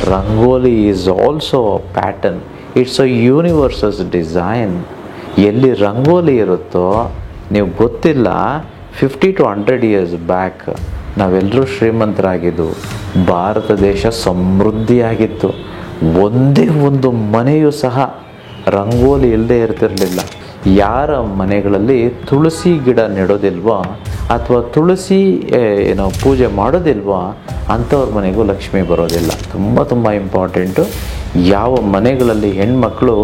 Rangoli is also a pattern, it's a universe's design. ಎಲ್ಲಿ ರಂಗೋಲಿ ಇರುತ್ತೋ ನೀವು ಗೊತ್ತಿಲ್ಲ, 50 to 100 years ಬ್ಯಾಕ್ ನಾವೆಲ್ಲರೂ ಶ್ರೀಮಂತರಾಗಿದ್ದು, ಭಾರತ ದೇಶ ಸಮೃದ್ಧಿಯಾಗಿತ್ತು. ಒಂದೇ ಒಂದು ಮನೆಯೂ ಸಹ ರಂಗೋಲಿ ಇಲ್ಲದೆ ಇರ್ತಿರಲಿಲ್ಲ. ಯಾರ ಮನೆಗಳಲ್ಲಿ ತುಳಸಿ ಗಿಡ ನೆಡೋದಿಲ್ವೋ ಅಥವಾ ತುಳಸಿ ಪೂಜೆ ಮಾಡೋದಿಲ್ವೋ ಅಂಥವ್ರ ಮನೆಗೂ ಲಕ್ಷ್ಮಿ ಬರೋದಿಲ್ಲ. ತುಂಬ ಇಂಪಾರ್ಟೆಂಟು. ಯಾವ ಮನೆಗಳಲ್ಲಿ ಹೆಣ್ಮಕ್ಳು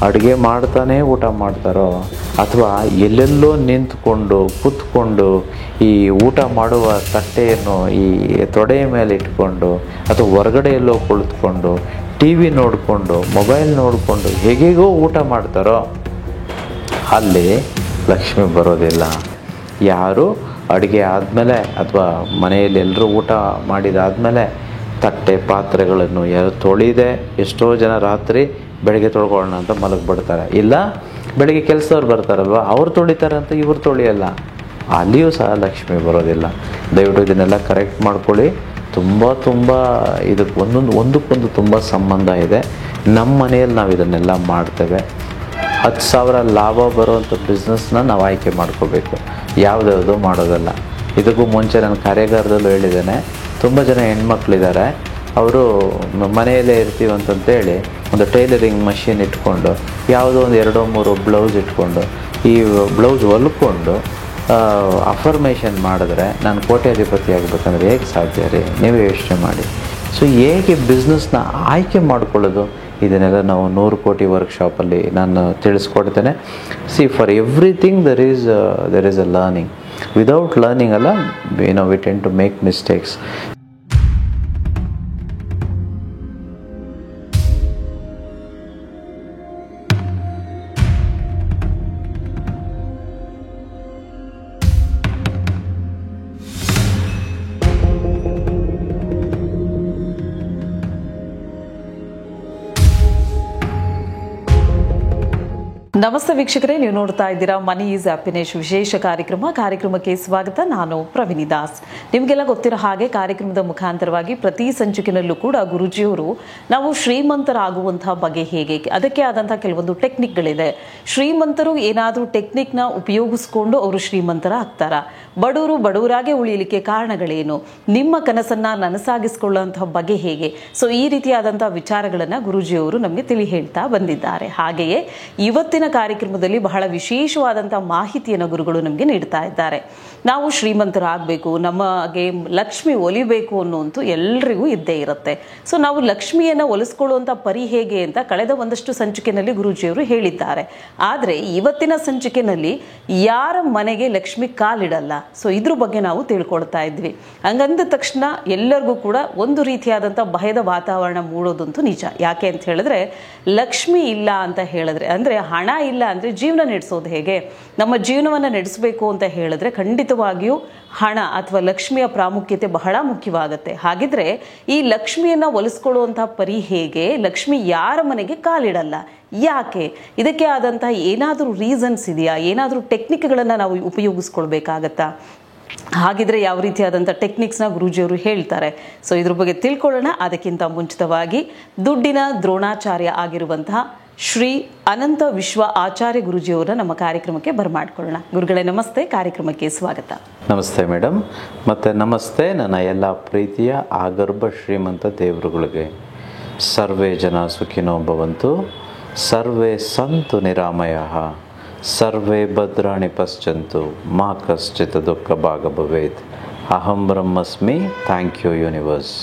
ಅಡುಗೆ ಮಾಡ್ತಾನೆ ಊಟ ಮಾಡ್ತಾರೋ ಅಥವಾ ಎಲ್ಲೆಲ್ಲೋ ನಿಂತ್ಕೊಂಡು ಕೂತ್ಕೊಂಡು ಈ ಊಟ ಮಾಡುವ ತಟ್ಟೆಯನ್ನು ಈ ತೊಡೆಯ ಮೇಲೆ ಇಟ್ಕೊಂಡು ಅಥವಾ ಹೊರಗಡೆ ಎಲ್ಲೋ ಕುಳಿತುಕೊಂಡು ಟಿ ವಿ ನೋಡಿಕೊಂಡು ಮೊಬೈಲ್ ನೋಡಿಕೊಂಡು ಹೇಗೇಗೋ ಊಟ ಮಾಡ್ತಾರೋ ಅಲ್ಲಿ ಲಕ್ಷ್ಮಿ ಬರೋದಿಲ್ಲ. ಯಾರು ಅಡುಗೆ ಆದಮೇಲೆ ಅಥವಾ ಮನೆಯಲ್ಲಿ ಎಲ್ಲರೂ ಊಟ ಮಾಡಿದಾದಮೇಲೆ ತಟ್ಟೆ ಪಾತ್ರೆಗಳನ್ನು ಯಾರು ತೊಳಿದೆ, ಎಷ್ಟೋ ಜನ ರಾತ್ರಿ ಬೆಳಗ್ಗೆ ತೊಳ್ಕೊಳ್ಳೋಣ ಅಂತ ಮಲಗಿಬಿಡ್ತಾರೆ. ಇಲ್ಲ ಬೆಳಗ್ಗೆ ಕೆಲಸದವ್ರು ಬರ್ತಾರಲ್ವ, ಅವ್ರು ತೊಳಿತಾರೆ ಅಂತ ಇವ್ರು ತೊಳಿಯಲ್ಲ, ಅಲ್ಲಿಯೂ ಸಹ ಲಕ್ಷ್ಮಿ ಬರೋದಿಲ್ಲ. ದಯವಿಟ್ಟು ಇದನ್ನೆಲ್ಲ ಕರೆಕ್ಟ್ ಮಾಡ್ಕೊಳ್ಳಿ. ತುಂಬ ಇದಕ್ಕೆ ಒಂದಕ್ಕೊಂದು ತುಂಬ ಸಂಬಂಧ ಇದೆ. ನಮ್ಮ ಮನೆಯಲ್ಲಿ ನಾವು ಇದನ್ನೆಲ್ಲ ಮಾಡ್ತೇವೆ. 10,000 ಲಾಭ ಬರುವಂಥ ಬಿಸ್ನೆಸ್ನ ನಾವು ಆಯ್ಕೆ ಮಾಡ್ಕೋಬೇಕು, ಯಾವುದ್ಯಾವುದೋ ಮಾಡೋದಲ್ಲ. ಇದಕ್ಕೂ ಮುಂಚೆ ನಾನು ಕಾರ್ಯಾಗಾರದಲ್ಲೂ ಹೇಳಿದ್ದೇನೆ, ತುಂಬ ಜನ ಹೆಣ್ಮಕ್ಳಿದ್ದಾರೆ, ಅವರು ಮನೆಯಲ್ಲೇ ಇರ್ತೀವಿ ಅಂತಂತೇಳಿ ಒಂದು ಟೈಲರಿಂಗ್ ಮಷಿನ್ ಇಟ್ಕೊಂಡು ಯಾವುದೋ ಒಂದು 2-3 ಬ್ಲೌಸ್ ಇಟ್ಕೊಂಡು ಈ ಬ್ಲೌಸ್ ಹೊಲ್ಕೊಂಡು ಅಫರ್ಮೇಷನ್ ಮಾಡಿದ್ರೆ ನಾನು ಕೋಟ್ಯಾಧಿಪತಿ ಆಗಬೇಕಂದ್ರೆ ಹೇಗೆ ಸಾಧ್ಯ ರೀ? ನೀವೇ ಯೋಚನೆ ಮಾಡಿ. ಸೊ ಹೇಗೆ ಬಿಸ್ನೆಸ್ನ ಆಯ್ಕೆ ಮಾಡ್ಕೊಳ್ಳೋದು, ಇದನ್ನೆಲ್ಲ ನಾವು 100 ಕೋಟಿ ವರ್ಕ್ಶಾಪಲ್ಲಿ ನಾನು ತಿಳಿಸ್ಕೊಡ್ತೇನೆ. For everything there is a learning. Without learning ಅಲ್ಲ, we tend to make mistakes. ನಮಸ್ತೆ ವೀಕ್ಷಕರೇ, ನೀವು ನೋಡ್ತಾ ಇದ್ದೀರಾ ಮನಿ ಈಸ್ ಹ್ಯಾಪಿನೆಸ್ ವಿಶೇಷ ಕಾರ್ಯಕ್ರಮಕ್ಕೆ ಸ್ವಾಗತ. ನಾನು ಪ್ರವೀಣಿ ದಾಸ್. ನಿಮಗೆಲ್ಲ ಗೊತ್ತಿರೋ ಹಾಗೆ ಕಾರ್ಯಕ್ರಮದ ಮುಖಾಂತರವಾಗಿ ಪ್ರತಿ ಸಂಚಿಕೆನಲ್ಲೂ ಕೂಡ ಗುರುಜಿಯವರು ನಾವು ಶ್ರೀಮಂತರಾಗುವಂತಹ ಬಗೆ ಹೇಗೆ, ಅದಕ್ಕೆ ಆದಂತಹ ಕೆಲವೊಂದು ಟೆಕ್ನಿಕ್ಗಳಿದೆ. ಶ್ರೀಮಂತರು ಏನಾದರೂ ಟೆಕ್ನಿಕ್ನ ಉಪಯೋಗಿಸ್ಕೊಂಡು ಅವರು ಶ್ರೀಮಂತರ ಆಗ್ತಾರ, ಬಡವರಾಗೆ ಉಳಿಯಲಿಕ್ಕೆ ಕಾರಣಗಳೇನು, ನಿಮ್ಮ ಕನಸನ್ನ ನನಸಾಗಿಸಿಕೊಳ್ಳುವಂತಹ ಬಗೆ ಹೇಗೆ. ಸೊ ಈ ರೀತಿಯಾದಂತಹ ವಿಚಾರಗಳನ್ನ ಗುರುಜಿಯವರು ನಮಗೆ ತಿಳಿ ಹೇಳ್ತಾ ಬಂದಿದ್ದಾರೆ. ಹಾಗೆಯೇ ಇವತ್ತಿನ ಕಾರ್ಯಕ್ರಮದಲ್ಲಿ ಬಹಳ ವಿಶೇಷವಾದಂತಹ ಮಾಹಿತಿಯನ್ನು ಗುರುಗಳು ನಮಗೆ ನೀಡ್ತಾ ಇದ್ದಾರೆ. ನಾವು ಶ್ರೀಮಂತರಾಗಬೇಕು, ನಮಗೆ ಲಕ್ಷ್ಮಿ ಒಲಿಬೇಕು ಅನ್ನೋಂತೂ ಎಲ್ರಿಗೂ ಇದ್ದೇ ಇರುತ್ತೆ. ಸೊ ನಾವು ಲಕ್ಷ್ಮಿಯನ್ನ ಒಲಿಸ್ಕೊಳ್ಳುವಂತ ಪರಿ ಹೇಗೆ ಅಂತ ಕಳೆದ ಒಂದಷ್ಟು ಸಂಚಿಕೆಯಲ್ಲಿ ಗುರೂಜಿಯವರು ಹೇಳಿದ್ದಾರೆ. ಆದ್ರೆ ಇವತ್ತಿನ ಸಂಚಿಕೆಯಲ್ಲಿ ಯಾರ ಮನೆಗೆ ಲಕ್ಷ್ಮಿ ಕಾಲಿಡಲ್ಲ, ಸೊ ಇದ್ರ ಬಗ್ಗೆ ನಾವು ತಿಳ್ಕೊಳ್ತಾ ಇದ್ವಿ. ಹಂಗಂದ ತಕ್ಷಣ ಎಲ್ಲರಿಗೂ ಕೂಡ ಒಂದು ರೀತಿಯಾದಂತಹ ಭಯದ ವಾತಾವರಣ ಮೂಡೋದಂತೂ ನಿಜ. ಯಾಕೆ ಅಂತ ಹೇಳಿದ್ರೆ, ಲಕ್ಷ್ಮಿ ಇಲ್ಲ ಅಂತ ಹೇಳಿದ್ರೆ, ಅಂದ್ರೆ ಹಣ ಇಲ್ಲ ಅಂದ್ರೆ ಜೀವನ ನಡೆಸೋದು ಹೇಗೆ? ನಮ್ಮ ಜೀವನವನ್ನ ನಡೆಸಬೇಕು ಅಂತ ಹೇಳಿದ್ರೆ ಖಂಡಿತವಾಗಿಯೂ ಹಣ ಅಥವಾ ಲಕ್ಷ್ಮಿಯ ಪ್ರಾಮುಖ್ಯತೆ ಬಹಳ ಮುಖ್ಯವಾಗುತ್ತೆ. ಹಾಗಿದ್ರೆ ಈ ಲಕ್ಷ್ಮಿಯನ್ನ ಒಲಿಸ್ಕೊಳ್ಳುವಂತಹ ಪರಿ ಹೇಗೆ? ಲಕ್ಷ್ಮಿ ಯಾರ ಮನೆಗೆ ಕಾಲಿಡಲ್ಲ, ಯಾಕೆ? ಇದಕ್ಕೆ ಆದಂತಹ ಏನಾದರೂ ರೀಸನ್ಸ್ ಇದೆಯಾ? ಏನಾದರೂ ಟೆಕ್ನಿಕ್ಗಳನ್ನ ನಾವು ಉಪಯೋಗಿಸ್ಕೊಳ್ಬೇಕಾಗತ್ತಾ? ಹಾಗಿದ್ರೆ ಯಾವ ರೀತಿಯಾದಂಥ ಟೆಕ್ನಿಕ್ಸ್ನ ಗುರೂಜಿಯವರು ಹೇಳ್ತಾರೆ. ಸೊ ಇದ್ರ ಬಗ್ಗೆ ತಿಳ್ಕೊಳ್ಳೋಣ. ಅದಕ್ಕಿಂತ ಮುಂಚಿತವಾಗಿ ದುಡ್ಡಿನ ದ್ರೋಣಾಚಾರ್ಯ ಆಗಿರುವಂತಹ ಶ್ರೀ ಅನಂತ ವಿಶ್ವ ಆಚಾರ್ಯ ಗುರೂಜಿಯವರ ನಮ್ಮ ಕಾರ್ಯಕ್ರಮಕ್ಕೆ ಬರಮಾಡ್ಕೊಳ್ಳೋಣ. ಗುರುಗಳೇ ನಮಸ್ತೆ, ಕಾರ್ಯಕ್ರಮಕ್ಕೆ ಸ್ವಾಗತ. ನಮಸ್ತೆ ಮೇಡಮ್, ಮತ್ತು ನಮಸ್ತೆ ನನ್ನ ಎಲ್ಲ ಪ್ರೀತಿಯ ಆಗರ್ಭ ಶ್ರೀಮಂತ ದೇವರುಗಳಿಗೆ. ಸರ್ವೇ ಜನ ಸುಖಿನೋ ಭವಂತು, ಸರ್ವೇ ಸಂತು ನಿರಾಮಯಃ, ಸರ್ವೇ ಭದ್ರಾಣಿ ಪಶ್ಯಂತು, ಮಾ ಕಶ್ಚಿತ್ ದುಃಖ ಭಾಗ ಭವೇತ್. ಅಹಂ ಬ್ರಹ್ಮಸ್ಮಿ. Thank you universe.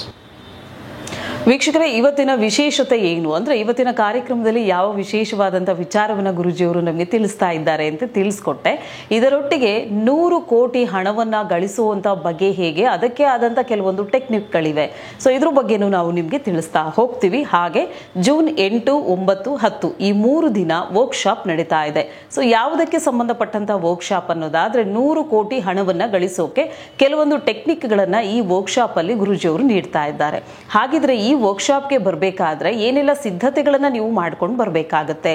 ವೀಕ್ಷಕರೇ, ಇವತ್ತಿನ ವಿಶೇಷತೆ ಏನು ಅಂದ್ರೆ, ಇವತ್ತಿನ ಕಾರ್ಯಕ್ರಮದಲ್ಲಿ ಯಾವ ವಿಶೇಷವಾದಂಥ ವಿಚಾರವನ್ನು ಗುರೂಜಿಯವರು ನಮಗೆ ತಿಳಿಸ್ತಾ ಇದ್ದಾರೆ ಅಂತ ತಿಳಿಸ್ಕೊಟ್ಟೆ. ಇದರೊಟ್ಟಿಗೆ 100 ಕೋಟಿ ಹಣವನ್ನ ಗಳಿಸುವಂತ ಬಗ್ಗೆ ಹೇಗೆ, ಅದಕ್ಕೆ ಆದಂತ ಕೆಲವೊಂದು ಟೆಕ್ನಿಕ್ಗಳಿವೆ. ಸೊ ಇದ್ರ ಬಗ್ಗೆನೂ ನಾವು ನಿಮ್ಗೆ ತಿಳಿಸ್ತಾ ಹೋಗ್ತೀವಿ. ಹಾಗೆ ಜೂನ್ 8, 9, 10 ಈ 3 ದಿನ ವರ್ಕ್ಶಾಪ್ ನಡೀತಾ ಇದೆ. ಸೊ ಯಾವುದಕ್ಕೆ ಸಂಬಂಧಪಟ್ಟಂತ ವರ್ಕ್ಶಾಪ್ ಅನ್ನೋದಾದ್ರೆ, 100 ಕೋಟಿ ಹಣವನ್ನ ಗಳಿಸೋಕೆ ಕೆಲವೊಂದು ಟೆಕ್ನಿಕ್ಗಳನ್ನ ಈ ವರ್ಕ್ಶಾಪ್ ಅಲ್ಲಿ ಗುರೂಜಿಯವರು ನೀಡ್ತಾ ಇದ್ದಾರೆ. ಹಾಗಿದ್ರೆ ಈ ವರ್ಕ್ಶಾಪ್ಗೆ ಬರಬೇಕಾದ್ರೆ ಏನೆಲ್ಲ ಸಿದ್ಧತೆಗಳನ್ನು ನೀವು ಮಾಡ್ಕೊಂಡು ಬರಬೇಕಾಗತ್ತೆ.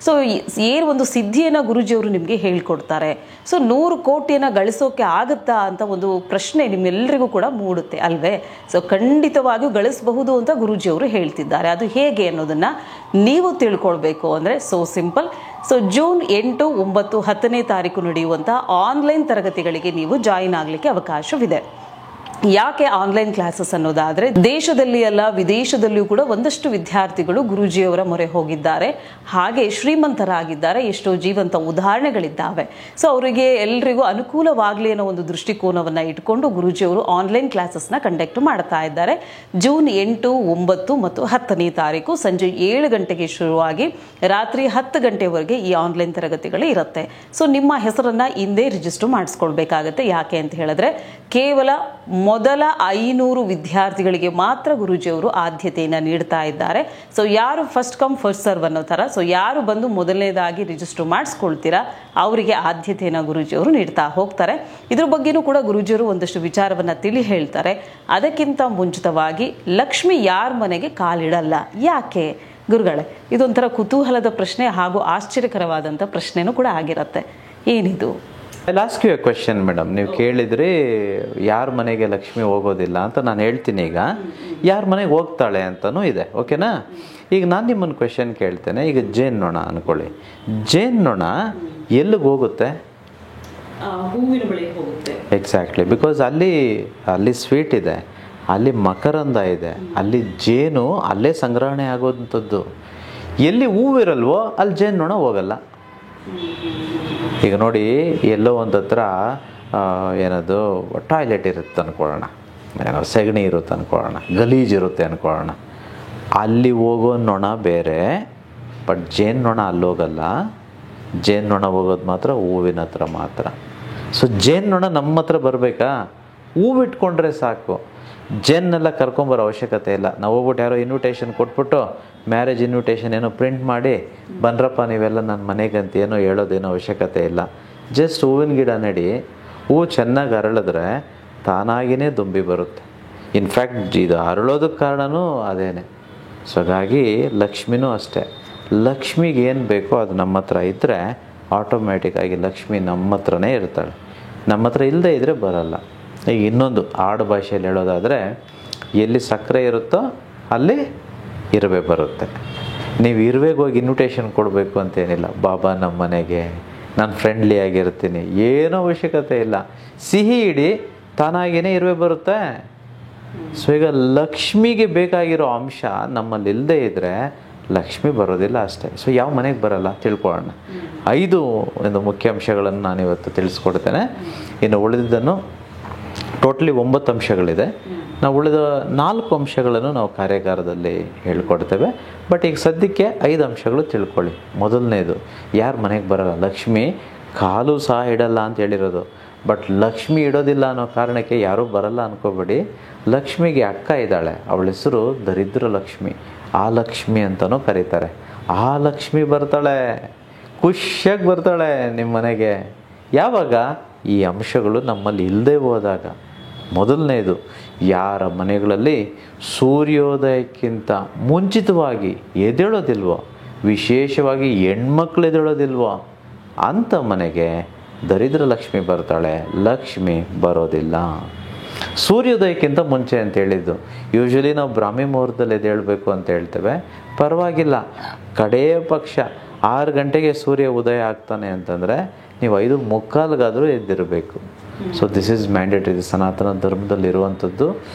ಸೊ ಏನು ಒಂದು ಸಿದ್ಧಿಯನ್ನು ಗುರೂಜಿಯವರು ನಿಮಗೆ ಹೇಳ್ಕೊಡ್ತಾರೆ. ಸೊ 100 ಕೋಟಿಯನ್ನು ಗಳಿಸೋಕೆ ಆಗುತ್ತಾ ಅಂತ ಒಂದು ಪ್ರಶ್ನೆ ನಿಮ್ಮೆಲ್ಲರಿಗೂ ಕೂಡ ಮೂಡುತ್ತೆ ಅಲ್ವೇ? ಸೊ ಖಂಡಿತವಾಗಿಯೂ ಗಳಿಸಬಹುದು ಅಂತ ಗುರೂಜಿಯವರು ಹೇಳ್ತಿದ್ದಾರೆ. ಅದು ಹೇಗೆ ಅನ್ನೋದನ್ನು ನೀವು ತಿಳ್ಕೊಳ್ಬೇಕು ಅಂದರೆ ಸೊ ಸಿಂಪಲ್. ಸೊ ಜೂನ್ 8, 9, 10ನೇ ತಾರೀಕು ನಡೆಯುವಂಥ ಆನ್ಲೈನ್ ತರಗತಿಗಳಿಗೆ ನೀವು ಜಾಯಿನ್ ಆಗಲಿಕ್ಕೆ ಅವಕಾಶವಿದೆ. ಯಾಕೆ ಆನ್ಲೈನ್ ಕ್ಲಾಸಸ್ ಅನ್ನೋದಾದರೆ, ದೇಶದಲ್ಲಿ ಅಲ್ಲ ವಿದೇಶದಲ್ಲಿಯೂ ಕೂಡ ಒಂದಷ್ಟು ವಿದ್ಯಾರ್ಥಿಗಳು ಗುರೂಜಿಯವರ ಮೊರೆ ಹೋಗಿದ್ದಾರೆ, ಹಾಗೆ ಶ್ರೀಮಂತರಾಗಿದ್ದಾರೆ, ಎಷ್ಟೋ ಜೀವಂತ ಉದಾಹರಣೆಗಳಿದ್ದಾವೆ. ಸೊ ಅವರಿಗೆ ಎಲ್ರಿಗೂ ಅನುಕೂಲವಾಗಲಿ ಅನ್ನೋ ಒಂದು ದೃಷ್ಟಿಕೋನವನ್ನು ಇಟ್ಕೊಂಡು ಗುರೂಜಿಯವರು ಆನ್ಲೈನ್ ಕ್ಲಾಸಸ್ನ ಕಂಡಕ್ಟ್ ಮಾಡ್ತಾ ಇದ್ದಾರೆ. ಜೂನ್ 8, 9 ಮತ್ತು 10ನೇ ತಾರೀಕು ಸಂಜೆ 7 ಗಂಟೆಗೆ ಶುರುವಾಗಿ ರಾತ್ರಿ 10 ಗಂಟೆವರೆಗೆ ಈ ಆನ್ಲೈನ್ ತರಗತಿಗಳು ಇರುತ್ತೆ. ಸೊ ನಿಮ್ಮ ಹೆಸರನ್ನು ಹಿಂದೆ ರಿಜಿಸ್ಟರ್ ಮಾಡಿಸ್ಕೊಳ್ಬೇಕಾಗತ್ತೆ. ಯಾಕೆ ಅಂತ ಹೇಳಿದ್ರೆ, ಕೇವಲ ಮೊದಲ 500 ವಿದ್ಯಾರ್ಥಿಗಳಿಗೆ ಮಾತ್ರ ಗುರೂಜಿಯವರು ಆದ್ಯತೆಯನ್ನು ನೀಡ್ತಾ ಇದ್ದಾರೆ. ಸೊ ಯಾರು ಫಸ್ಟ್ ಕಮ್ ಫಸ್ಟ್ ಸರ್ವ್ ಅನ್ನೋ ಥರ, ಸೊ ಯಾರು ಬಂದು ಮೊದಲನೇದಾಗಿ ರಿಜಿಸ್ಟರ್ ಮಾಡಿಸ್ಕೊಳ್ತೀರಾ ಅವರಿಗೆ ಆದ್ಯತೆಯನ್ನು ಗುರೂಜಿಯವರು ನೀಡ್ತಾ ಹೋಗ್ತಾರೆ. ಇದ್ರ ಬಗ್ಗೆನೂ ಕೂಡ ಗುರೂಜಿಯವರು ಒಂದಷ್ಟು ವಿಚಾರವನ್ನು ತಿಳಿ ಹೇಳ್ತಾರೆ. ಅದಕ್ಕಿಂತ ಮುಂಚಿತವಾಗಿ ಲಕ್ಷ್ಮಿ ಯಾರ ಮನೆಗೆ ಕಾಲಿಡಲ್ಲ, ಯಾಕೆ ಗುರುಗಳೇ? ಇದೊಂಥರ ಕುತೂಹಲದ ಪ್ರಶ್ನೆ ಹಾಗೂ ಆಶ್ಚರ್ಯಕರವಾದಂಥ ಪ್ರಶ್ನೆನೂ ಕೂಡ ಆಗಿರುತ್ತೆ. ಏನಿದು? I ask you a question madam. ನೀವು ಕೇಳಿದ್ರಿ ಯಾರ ಮನೆಗೆ ಲಕ್ಷ್ಮಿ ಹೋಗೋದಿಲ್ಲ ಅಂತ. ನಾನು ಹೇಳ್ತೀನಿ ಈಗ ಯಾರ ಮನೆಗೆ ಹೋಗ್ತಾಳೆ ಅಂತಲೂ ಇದೆ, ಓಕೆನಾ? ಈಗ ನಾನು ನಿಮ್ಮನ್ನು ಕ್ವೆಶನ್ ಕೇಳ್ತೇನೆ. ಈಗ ಜೇನು ನೊಣ ಅಂದ್ಕೊಳ್ಳಿ. ಜೇನು ನೊಣ ಎಲ್ಲಿಗೆ ಹೋಗುತ್ತೆ? ಹೂವಿನ ಬಳಿ ಹೋಗುತ್ತೆ. ಎಕ್ಸಾಕ್ಟ್ಲಿ. ಬಿಕಾಸ್ ಅಲ್ಲಿ ಸ್ವೀಟ್ ಇದೆ, ಅಲ್ಲಿ ಮಕರಂದ ಇದೆ, ಅಲ್ಲಿ ಜೇನು ಅಲ್ಲೇ ಸಂಗ್ರಹಣೆ ಆಗೋವಂಥದ್ದು. ಎಲ್ಲಿ ಹೂವಿರಲ್ವೋ ಅಲ್ಲಿ ಜೇನು ನೊಣ ಹೋಗಲ್ಲ. ಈಗ ನೋಡಿ, ಎಲ್ಲೋ ಒಂದು ಹತ್ರ ಏನದು ಟಾಯ್ಲೆಟ್ ಇರುತ್ತೆ ಅಂದ್ಕೊಳ್ಳೋಣ, ಏನೋ ಸೆಗಣಿ ಇರುತ್ತೆ ಅಂದ್ಕೊಳ್ಳೋಣ, ಗಲೀಜಿರುತ್ತೆ ಅಂದ್ಕೊಳ್ಳೋಣ. ಅಲ್ಲಿ ಹೋಗೋ ನೊಣ ಬೇರೆ, ಬಟ್ ಜೇನು ನೊಣ ಅಲ್ಲಿ ಹೋಗಲ್ಲ. ಜೇನು ನೊಣ ಹೋಗೋದು ಮಾತ್ರ ಹೂವಿನ ಹತ್ರ ಮಾತ್ರ. ಸೊ ಜೇನು ನೊಣ ನಮ್ಮ ಹತ್ರ ಬರಬೇಕಾ? ಹೂವು ಇಟ್ಕೊಂಡ್ರೆ ಸಾಕು. ಜೇನೆಲ್ಲ ಕರ್ಕೊಂಬರೋ ಅವಶ್ಯಕತೆ ಇಲ್ಲ. ನಾವು ಹೋಗ್ಬಿಟ್ಟು ಯಾರೋ ಇನ್ವಿಟೇಷನ್ ಕೊಟ್ಬಿಟ್ಟು, ಮ್ಯಾರೇಜ್ ಇನ್ವಿಟೇಷನ್ ಏನೋ ಪ್ರಿಂಟ್ ಮಾಡಿ ಬನ್ರಪ್ಪ ನೀವೆಲ್ಲ ನನ್ನ ಮನೆಗೆ ಅಂತ ಏನೋ ಹೇಳೋದೇನೋ ಅವಶ್ಯಕತೆ ಇಲ್ಲ. ಜಸ್ಟ್ ಹೂವಿನ ಗಿಡ ನೆಡಿ, ಹೂವು ಚೆನ್ನಾಗಿ ಅರಳಿದ್ರೆ ತಾನಾಗಿಯೇ ದುಂಬಿ ಬರುತ್ತೆ. ಇನ್ಫ್ಯಾಕ್ಟ್ ಇದು ಅರಳೋದಕ್ಕೆ ಕಾರಣವೂ ಅದೇನೆ. ಸೊ ಹಾಗಾಗಿ ಲಕ್ಷ್ಮಿನೂ ಅಷ್ಟೇ. ಲಕ್ಷ್ಮಿಗೆ ಏನು ಬೇಕೋ ಅದು ನಮ್ಮ ಹತ್ರ ಇದ್ದರೆ ಆಟೋಮ್ಯಾಟಿಕ್ಕಾಗಿ ಲಕ್ಷ್ಮಿ ನಮ್ಮ ಹತ್ರನೇ ಇರ್ತಾಳೆ. ನಮ್ಮ ಹತ್ರ ಇಲ್ಲದೆ ಇದ್ದರೆ ಬರಲ್ಲ. ಈಗ ಇನ್ನೊಂದು ಆಡು ಭಾಷೆಯಲ್ಲಿ ಹೇಳೋದಾದರೆ, ಎಲ್ಲಿ ಸಕ್ಕರೆ ಇರುತ್ತೋ ಅಲ್ಲಿ ಇರುವೆ ಬರುತ್ತೆ. ನೀವು ಇರುವೆಗೆ ಹೋಗಿ ಇನ್ವಿಟೇಷನ್ ಕೊಡಬೇಕು ಅಂತೇನಿಲ್ಲ. ಬಾಬಾ ನಮ್ಮ ಮನೆಗೆ, ನಾನು ಫ್ರೆಂಡ್ಲಿ ಆಗಿರ್ತೀನಿ, ಏನೋ ಅವಶ್ಯಕತೆ ಇಲ್ಲ. ಸಿಹಿ ಇಡಿ, ತಾನಾಗಿಯೇ ಇರುವೆ ಬರುತ್ತೆ. ಸೊ ಈಗ ಲಕ್ಷ್ಮಿಗೆ ಬೇಕಾಗಿರೋ ಅಂಶ ನಮ್ಮಲ್ಲಿ ಇಲ್ಲದೆ ಇದ್ದರೆ ಲಕ್ಷ್ಮಿ ಬರೋದಿಲ್ಲ ಅಷ್ಟೇ. ಸೊ ಯಾವ ಮನೆಗೆ ಬರಲ್ಲ ತಿಳ್ಕೊಳ್ಳೋಣ. 5 ಒಂದು ಮುಖ್ಯ ಅಂಶಗಳನ್ನು ನಾನಿವತ್ತು ತಿಳಿಸ್ಕೊಡ್ತೇನೆ. ಇನ್ನು ಉಳಿದಿದ್ದನ್ನು ಟೋಟಲಿ 9 ಅಂಶಗಳಿದೆ. ನಾವು ಉಳಿದ 4 ಅಂಶಗಳನ್ನು ನಾವು ಕಾರ್ಯಾಗಾರದಲ್ಲಿ ಹೇಳ್ಕೊಡ್ತೇವೆ. ಬಟ್ ಈಗ ಸದ್ಯಕ್ಕೆ 5 ಅಂಶಗಳು ತಿಳ್ಕೊಳ್ಳಿ. ಮೊದಲನೇದು, ಯಾರ ಮನೆಗೆ ಬರಲ್ಲ? ಲಕ್ಷ್ಮಿ ಕಾಲು ಸಹ ಇಡಲ್ಲ ಅಂತ ಹೇಳಿರೋದು. ಬಟ್ ಲಕ್ಷ್ಮಿ ಇಡೋದಿಲ್ಲ ಅನ್ನೋ ಕಾರಣಕ್ಕೆ ಯಾರೂ ಬರಲ್ಲ ಅಂದ್ಕೋಬೇಡಿ. ಲಕ್ಷ್ಮಿಗೆ ಅಕ್ಕ ಇದ್ದಾಳೆ, ಅವಳ ಹೆಸರು ದರಿದ್ರ ಲಕ್ಷ್ಮಿ. ಆ ಲಕ್ಷ್ಮಿ ಅಂತಲೂ ಕರೀತಾರೆ. ಆ ಲಕ್ಷ್ಮಿ ಬರ್ತಾಳೆ, ಖುಷಿಯಾಗಿ ಬರ್ತಾಳೆ ನಿಮ್ಮ ಮನೆಗೆ. ಯಾವಾಗ? ಈ ಅಂಶಗಳು ನಮ್ಮಲ್ಲಿ ಇಲ್ಲದೆ ಹೋದಾಗ. ಮೊದಲನೇದು, ಯಾರ ಮನೆಗಳಲ್ಲಿ ಸೂರ್ಯೋದಯಕ್ಕಿಂತ ಮುಂಚಿತವಾಗಿ ಎದ್ದೇಳೋದಿಲ್ವೋ, ವಿಶೇಷವಾಗಿ ಹೆಣ್ಮಕ್ಳು ಎದ್ದೇಳೋದಿಲ್ವೋ ಅಂಥ ಮನೆಗೆ ದರಿದ್ರ ಲಕ್ಷ್ಮಿ ಬರ್ತಾಳೆ, ಲಕ್ಷ್ಮಿ ಬರೋದಿಲ್ಲ. ಸೂರ್ಯೋದಯಕ್ಕಿಂತ ಮುಂಚೆ ಅಂತ ಹೇಳಿದ್ದು, ಯೂಶ್ವಲಿ ನಾವು ಬ್ರಾಹ್ಮಿ ಮುಹೂರ್ತದಲ್ಲಿ ಎದ್ದೇಳಬೇಕು ಅಂತ ಹೇಳ್ತೇವೆ. ಪರವಾಗಿಲ್ಲ, ಕಡೆಯ ಪಕ್ಷ 6 ಗಂಟೆಗೆ ಸೂರ್ಯ ಉದಯ ಆಗ್ತಾನೆ ಅಂತಂದರೆ ನೀವು 5:45 ಎದ್ದಿರಬೇಕು. So this is mandatory. ಇದು ಸನಾತನ ಧರ್ಮದಲ್ಲಿರುವಂಥದ್ದು.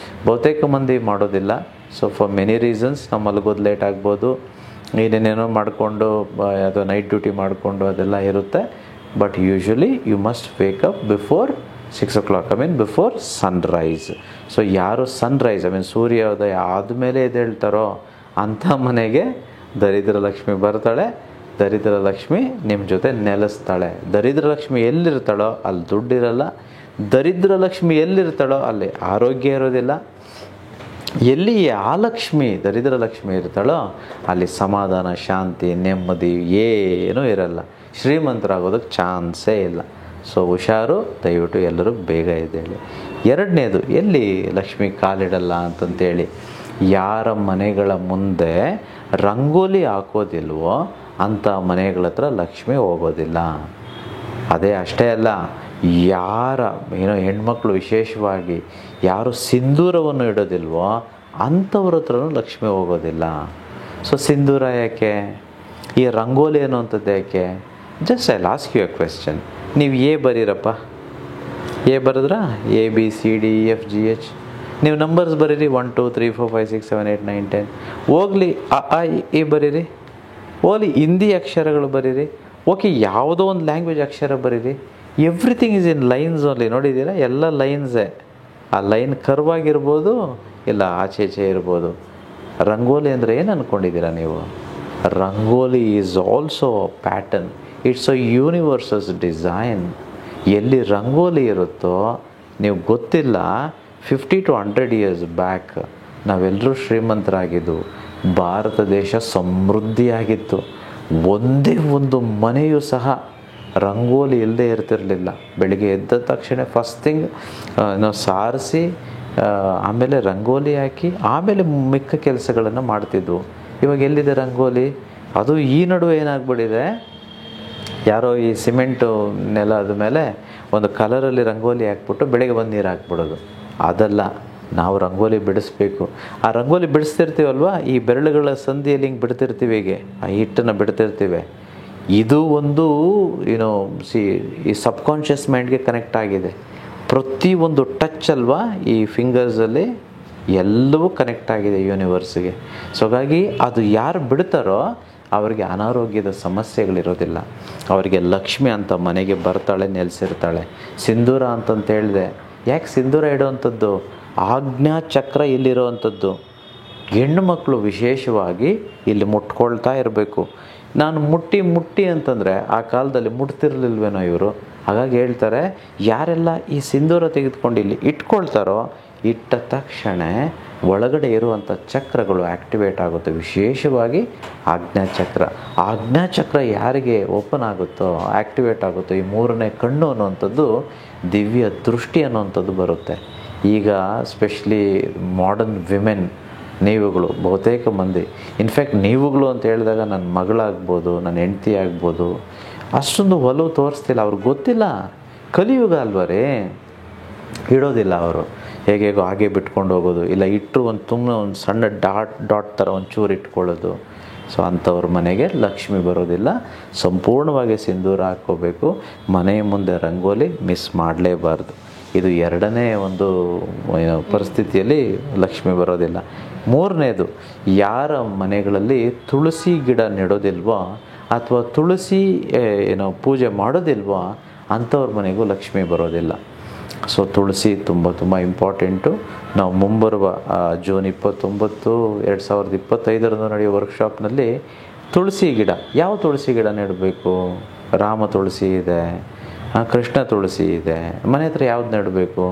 ಬಹುತೇಕ ಮಂದಿ ಮಾಡೋದಿಲ್ಲ. ಸೊ ಫಾರ್ ಮೆನಿ ರೀಸನ್ಸ್ ನಾವು ಮಲಗೋದು ಲೇಟ್ ಆಗ್ಬೋದು, ಏನೇನೇನೋ ಮಾಡಿಕೊಂಡು ಯಾವುದೋ ನೈಟ್ ಡ್ಯೂಟಿ ಮಾಡಿಕೊಂಡು ಅದೆಲ್ಲ ಇರುತ್ತೆ. But usually you must wake up before 6 o'clock, before sunrise. So ಯಾರು ಸನ್ರೈಸ್ ಸೂರ್ಯೋದಯ ಆದಮೇಲೆ ಎದ್ದೇಳ್ತಾರೋ ಅಂಥ ಮನೆಗೆ ದರಿದ್ರ ಲಕ್ಷ್ಮಿ ಬರ್ತಾಳೆ. ದರಿದ್ರ ಲಕ್ಷ್ಮಿ ನಿಮ್ಮ ಜೊತೆ ನೆಲೆಸ್ತಾಳೆ. ದರಿದ್ರ ಲಕ್ಷ್ಮಿ ಎಲ್ಲಿರ್ತಾಳೋ ಅಲ್ಲಿ ದುಡ್ಡಿರಲ್ಲ. ದರಿದ್ರ ಲಕ್ಷ್ಮಿ ಎಲ್ಲಿರ್ತಾಳೋ ಅಲ್ಲಿ ಆರೋಗ್ಯ ಇರೋದಿಲ್ಲ. ಎಲ್ಲಿ ಆ ಲಕ್ಷ್ಮಿ ದರಿದ್ರ ಲಕ್ಷ್ಮಿ ಇರ್ತಾಳೋ ಅಲ್ಲಿ ಸಮಾಧಾನ, ಶಾಂತಿ, ನೆಮ್ಮದಿ ಏನೂ ಇರಲ್ಲ. ಶ್ರೀಮಂತರಾಗೋದಕ್ಕೆ ಚಾನ್ಸೇ ಇಲ್ಲ. ಸೊ ಹುಷಾರು, ದಯವಿಟ್ಟು ಎಲ್ಲರೂ ಬೇಗ ಎದ್ದೇಳಿ. ಎರಡನೇದು, ಎಲ್ಲಿ ಲಕ್ಷ್ಮಿ ಕಾಲಿಡಲ್ಲ ಅಂತಂತೇಳಿ ಯಾರ ಮನೆಗಳ ಮುಂದೆ ರಂಗೋಲಿ ಹಾಕೋದಿಲ್ವೋ ಅಂಥ ಮನೆಗಳ ಹತ್ರ ಲಕ್ಷ್ಮಿ ಹೋಗೋದಿಲ್ಲ. ಅದೇ ಅಷ್ಟೇ ಅಲ್ಲ, ಯಾರ ಹೆಣ್ಮಕ್ಳು ವಿಶೇಷವಾಗಿ ಯಾರು ಸಿಂಧೂರವನ್ನು ಇಡೋದಿಲ್ವೋ ಅಂಥವ್ರ ಹತ್ರನೂ ಲಕ್ಷ್ಮಿ ಹೋಗೋದಿಲ್ಲ. ಸೊ ಸಿಂಧೂರ ಯಾಕೆ, ಈ ರಂಗೋಲಿ ಅನ್ನುವಂಥದ್ದು ಯಾಕೆ? Just I ask you a question. ನೀವು ಎ ಬರೀರಪ್ಪ, ಎ ಬರೆದ್ರಾ? ABCDEFGH ನೀವು ನಂಬರ್ಸ್ ಬರೀರಿ, 1 2 3 4 5 6 7 8 9 10. ಹೋಗ್ಲಿ A ಬರೀರಿ, ಹೋಗ್ಲಿ ಹಿಂದಿ ಅಕ್ಷರಗಳು ಬರೀರಿ, ಓಕೆ ಯಾವುದೋ ಒಂದು ಲ್ಯಾಂಗ್ವೇಜ್ ಅಕ್ಷರ ಬರೀರಿ. Everything is in lines only. ನೋಡಿದ್ದೀರಾ, ಎಲ್ಲ ಲೈನ್ಸೇ. ಆ ಲೈನ್ ಕರ್ವ್ ಆಗಿರ್ಬೋದು, ಇಲ್ಲ ಆಚೆ ಈಚೆ ಇರ್ಬೋದು. ರಂಗೋಲಿ ಅಂದರೆ ಏನು ಅಂದ್ಕೊಂಡಿದ್ದೀರಾ ನೀವು? Rangoli is also pattern. It's a universe's design. ಎಲ್ಲಿ ರಂಗೋಲಿ ಇರುತ್ತೋ ನೀವು ಗೊತ್ತಿಲ್ಲ, 50 to 100 years ಬ್ಯಾಕ್ ನಾವೆಲ್ಲರೂ ಶ್ರೀಮಂತರಾಗಿದ್ದು, ಭಾರತ ದೇಶ ಸಮೃದ್ಧಿಯಾಗಿತ್ತು. ಒಂದೇ ಒಂದು ಮನೆಯೂ ಸಹ ರಂಗೋಲಿ ಇಲ್ಲದೆ ಇರ್ತಿರಲಿಲ್ಲ. ಬೆಳಿಗ್ಗೆ ಎದ್ದ ತಕ್ಷಣ ಫಸ್ಟ್ ಥಿಂಗ್ ನಾವು ಸಾರಿಸಿ, ಆಮೇಲೆ ರಂಗೋಲಿ ಹಾಕಿ, ಆಮೇಲೆ ಮಿಕ್ಕ ಕೆಲಸಗಳನ್ನು ಮಾಡ್ತಿದ್ವು. ಇವಾಗ ಎಲ್ಲಿದೆ ರಂಗೋಲಿ? ಅದು ಈ ನಡುವೆ ಏನಾಗ್ಬಿಟ್ಟಿದೆ, ಯಾರೋ ಈ ಸಿಮೆಂಟು ನೆಲ ಆದ ಮೇಲೆ ಒಂದು ಕಲರಲ್ಲಿ ರಂಗೋಲಿ ಹಾಕ್ಬಿಟ್ಟು ಬೆಳಗ್ಗೆ ಬಂದು ನೀರು ಹಾಕ್ಬಿಡೋದು. ಅದಲ್ಲ, ನಾವು ರಂಗೋಲಿ ಬಿಡಿಸ್ಬೇಕು. ಆ ರಂಗೋಲಿ ಬಿಡಿಸ್ತಿರ್ತೀವಲ್ವ, ಈ ಬೆರಳುಗಳ ಸಂಧಿಯಲ್ಲಿ ಹಿಂಗೆ ಬಿಡ್ತಿರ್ತೀವಿ, ಹೀಗೆ ಆ ಹಿಟ್ಟನ್ನು ಬಿಡ್ತಿರ್ತೀವಿ. ಇದು ಒಂದು ಈ ಸಬ್ಕಾನ್ಷಿಯಸ್ ಮೈಂಡ್ಗೆ ಕನೆಕ್ಟ್ ಆಗಿದೆ. ಪ್ರತಿಯೊಂದು ಟಚ್ ಅಲ್ವಾ ಈ ಫಿಂಗರ್ಸಲ್ಲಿ ಎಲ್ಲವೂ ಕನೆಕ್ಟ್ ಆಗಿದೆ ಯೂನಿವರ್ಸ್ಗೆ. ಸೊ ಹಾಗಾಗಿ ಅದು ಯಾರು ಬಿಡ್ತಾರೋ ಅವರಿಗೆ ಅನಾರೋಗ್ಯದ ಸಮಸ್ಯೆಗಳಿರೋದಿಲ್ಲ. ಅವರಿಗೆ ಲಕ್ಷ್ಮಿ ಅಂತ ಮನೆಗೆ ಬರ್ತಾಳೆ, ನೆಲೆಸಿರ್ತಾಳೆ. ಸಿಂಧೂರ ಅಂತಂತ ಹೇಳಿದೆ, ಯಾಕೆ ಸಿಂಧೂರ ಇಡೋವಂಥದ್ದು? ಆಜ್ಞಾ ಚಕ್ರ ಇಲ್ಲಿರೋವಂಥದ್ದು. ಹೆಣ್ಣು ಮಕ್ಕಳು ವಿಶೇಷವಾಗಿ ಇಲ್ಲಿ ಮುಟ್ಕೊಳ್ತಾ ಇರಬೇಕು. ನಾನು ಮುಟ್ಟಿ ಅಂತಂದರೆ ಆ ಕಾಲದಲ್ಲಿ ಮುಟ್ತಿರ್ಲಿಲ್ವೇನೋ ಇವರು. ಹಾಗಾಗಿ ಹೇಳ್ತಾರೆ, ಯಾರೆಲ್ಲ ಈ ಸಿಂಧೂರ ತೆಗೆದುಕೊಂಡು ಇಲ್ಲಿ ಇಟ್ಕೊಳ್ತಾರೋ, ಇಟ್ಟ ತಕ್ಷಣ ಒಳಗಡೆ ಇರುವಂಥ ಚಕ್ರಗಳು ಆ್ಯಕ್ಟಿವೇಟ್ ಆಗುತ್ತೆ. ವಿಶೇಷವಾಗಿ ಆಜ್ಞಾಚಕ್ರ. ಆಜ್ಞಾಚಕ್ರ ಯಾರಿಗೆ ಓಪನ್ ಆಗುತ್ತೋ, ಆ್ಯಕ್ಟಿವೇಟ್ ಆಗುತ್ತೋ, ಈ ಮೂರನೇ ಕಣ್ಣು ಅನ್ನುವಂಥದ್ದು, ದಿವ್ಯ ದೃಷ್ಟಿ ಅನ್ನುವಂಥದ್ದು ಬರುತ್ತೆ. ಈಗ ಸ್ಪೆಷಲಿ ಮಾಡರ್ನ್ ವಿಮೆನ್, ನೀವುಗಳು ಬಹುತೇಕ ಮಂದಿ, ಇನ್ಫ್ಯಾಕ್ಟ್ ನೀವುಗಳು ಅಂತ ಹೇಳಿದಾಗ ನನ್ನ ಮಗಳಾಗ್ಬೋದು, ನನ್ನ ಹೆಂಡತಿ ಆಗ್ಬೋದು, ಅಷ್ಟೊಂದು ಒಲವು ತೋರಿಸ್ತಿಲ್ಲ. ಅವ್ರಿಗೆ ಗೊತ್ತಿಲ್ಲ, ಕಲಿಯುಗ ಅಲ್ವ ರೀ, ಇಡೋದಿಲ್ಲ ಅವರು. ಹೇಗೇಗೋ ಹಾಗೆ ಬಿಟ್ಕೊಂಡು ಹೋಗೋದು, ಇಲ್ಲ ಇಟ್ಟರು ಒಂದು ಸಣ್ಣ ಡಾಟ್ ಥರ ಒಂಚೂರು ಇಟ್ಕೊಳ್ಳೋದು. ಸೊ ಅಂಥವ್ರ ಮನೆಗೆ ಲಕ್ಷ್ಮಿ ಬರೋದಿಲ್ಲ. ಸಂಪೂರ್ಣವಾಗಿ ಸಿಂಧೂರ ಹಾಕ್ಕೋಬೇಕು. ಮನೆಯ ಮುಂದೆ ರಂಗೋಲಿ ಮಿಸ್ ಮಾಡಲೇಬಾರ್ದು. ಇದು ಎರಡನೇ ಒಂದು ಪರಿಸ್ಥಿತಿಯಲ್ಲಿ ಲಕ್ಷ್ಮಿ ಬರೋದಿಲ್ಲ. ಮೂರನೇದು, ಯಾರ ಮನೆಗಳಲ್ಲಿ ತುಳಸಿ ಗಿಡ ನೆಡೋದಿಲ್ವೋ ಅಥವಾ ತುಳಸಿ ಪೂಜೆ ಮಾಡೋದಿಲ್ವೋ ಅಂಥವ್ರ ಮನೆಗೂ ಲಕ್ಷ್ಮಿ ಬರೋದಿಲ್ಲ. ಸೊ ತುಳಸಿ ತುಂಬ ಇಂಪಾರ್ಟೆಂಟು. ನಾವು ಮುಂಬರುವ ಜೂನ್ 29, 2025 ನಡೆಯುವ ವರ್ಕ್ಶಾಪ್ನಲ್ಲಿ ತುಳಸಿ ಗಿಡ, ಯಾವ ತುಳಸಿ ಗಿಡ ನೆಡಬೇಕು? ರಾಮ ತುಳಸಿ ಇದೆ, ಕೃಷ್ಣ ತುಳಸಿ ಇದೆ. ಮನೆ ಹತ್ರ ಯಾವ್ದು ನೆಡಬೇಕು?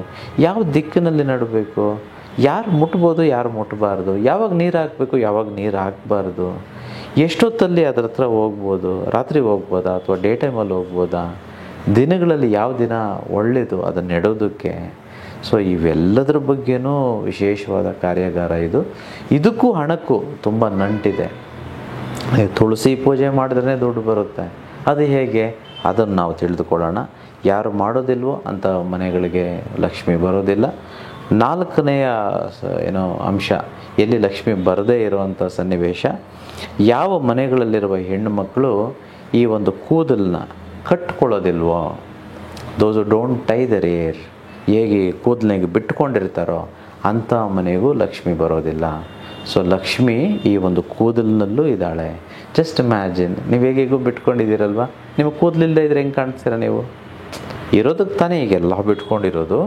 ಯಾವ ದಿಕ್ಕಿನಲ್ಲಿ ನೆಡಬೇಕು? ಯಾರು ಮುಟ್ಬೋದು, ಯಾರು ಮುಟ್ಟಬಾರ್ದು? ಯಾವಾಗ ನೀರು ಹಾಕಬೇಕು, ಯಾವಾಗ ನೀರು ಹಾಕಬಾರ್ದು? ಎಷ್ಟೊತ್ತಲ್ಲಿ ಅದರ ಹತ್ರ ಹೋಗ್ಬೋದು? ರಾತ್ರಿ ಹೋಗ್ಬೋದಾ ಅಥವಾ ಡೇ ಟೈಮಲ್ಲಿ ಹೋಗ್ಬೋದಾ? ದಿನಗಳಲ್ಲಿ ಯಾವ ದಿನ ಒಳ್ಳೆಯದು ಅದನ್ನು ನೆಡೋದಕ್ಕೆ? ಸೊ ಇವೆಲ್ಲದರ ಬಗ್ಗೆನೂ ವಿಶೇಷವಾದ ಕಾರ್ಯಾಗಾರ ಇದು. ಇದಕ್ಕೂ ಹಣಕ್ಕೂ ತುಂಬ ನಂಟಿದೆ. ತುಳಸಿ ಪೂಜೆ ಮಾಡಿದ್ರೆ ದುಡ್ಡು ಬರುತ್ತೆ. ಅದು ಹೇಗೆ? ಅದನ್ನು ನಾವು ತಿಳಿದುಕೊಳ್ಳೋಣ. ಯಾರು ಮಾಡೋದಿಲ್ವೋ ಅಂಥ ಮನೆಗಳಿಗೆ ಲಕ್ಷ್ಮಿ ಬರೋದಿಲ್ಲ. ನಾಲ್ಕನೆಯ ಅಂಶ, ಎಲ್ಲಿ ಲಕ್ಷ್ಮಿ ಬರದೇ ಇರುವಂಥ ಸನ್ನಿವೇಶ, ಯಾವ ಮನೆಗಳಲ್ಲಿರುವ ಹೆಣ್ಣು ಮಕ್ಕಳು ಈ ಒಂದು ಕೂದಲನ್ನ ಕಟ್ಕೊಳ್ಳೋದಿಲ್ವೋ, those don't tie there air, ಹೇಗೆ ಕೂದಲಿಗೆ ಬಿಟ್ಕೊಂಡಿರ್ತಾರೋ ಅಂಥ ಮನೆಗೂ ಲಕ್ಷ್ಮಿ ಬರೋದಿಲ್ಲ. ಸೊ ಲಕ್ಷ್ಮಿ ಈ ಒಂದು ಕೂದಲಿನಲ್ಲೂ ಇದ್ದಾಳೆ. ಜಸ್ಟ್ ಇಮ್ಯಾಜಿನ್, ನೀವು ಹೇಗೂ ಬಿಟ್ಕೊಂಡಿದ್ದೀರಲ್ವ, ನಿಮಗೆ ಕೂದಲಿಲ್ಲದೆ ಇದ್ರೆ ಹೆಂಗೆ ಕಾಣಿಸ್ತೀರ ನೀವು? ಇರೋದಕ್ಕೆ ತಾನೇ ಈಗೆಲ್ಲ ಬಿಟ್ಕೊಂಡಿರೋದು.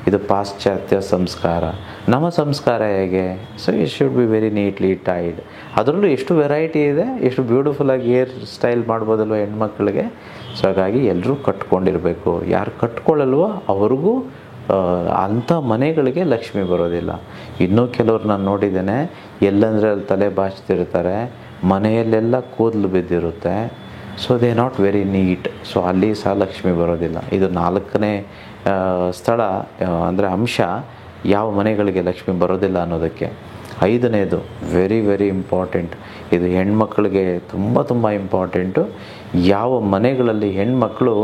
ಇದು ಪಾಶ್ಚಾತ್ಯ ಸಂಸ್ಕಾರ. ನಮ್ಮ ಸಂಸ್ಕಾರ ಹೇಗೆ? So it should be very neatly tied. ಅದರಲ್ಲೂ ಎಷ್ಟು ವೆರೈಟಿ ಇದೆ, ಎಷ್ಟು ಬ್ಯೂಟಿಫುಲ್ಲಾಗಿ ಹೇರ್ ಸ್ಟೈಲ್ ಮಾಡ್ಬೋದಲ್ವ ಹೆಣ್ಮಕ್ಳಿಗೆ. ಸೊ ಹಾಗಾಗಿ ಎಲ್ಲರೂ ಕಟ್ಕೊಂಡಿರಬೇಕು. ಯಾರು ಕಟ್ಕೊಳ್ಳಲ್ವೋ ಅವ್ರಿಗೂ ಅಂಥ ಮನೆಗಳಿಗೆ ಲಕ್ಷ್ಮಿ ಬರೋದಿಲ್ಲ. ಇನ್ನೂ ಕೆಲವ್ರು ನಾನು ನೋಡಿದ್ದೇನೆ, ಎಲ್ಲಂದ್ರೆ ಅಲ್ಲಿ ತಲೆ ಬಾಚ್ತಿರ್ತಾರೆ, ಮನೆಯಲ್ಲೆಲ್ಲ ಕೂದಲು ಬಿದ್ದಿರುತ್ತೆ. So they not very neat. So ಅಲ್ಲಿ ಸಹ ಲಕ್ಷ್ಮಿ ಬರೋದಿಲ್ಲ. ಇದು ನಾಲ್ಕನೇ ಸ್ಥಳ ಅಂದರೆ ಅಂಶ, ಯಾವ ಮನೆಗಳಿಗೆ ಲಕ್ಷ್ಮಿ ಬರೋದಿಲ್ಲ ಅನ್ನೋದಕ್ಕೆ. 5ನೇದು ವೆರಿ ವೆರಿ ಇಂಪಾರ್ಟೆಂಟ್. ಇದು ಹೆಣ್ಮಕ್ಳಿಗೆ ತುಂಬ ಇಂಪಾರ್ಟೆಂಟು. ಯಾವ ಮನೆಗಳಲ್ಲಿ ಹೆಣ್ಮಕ್ಳು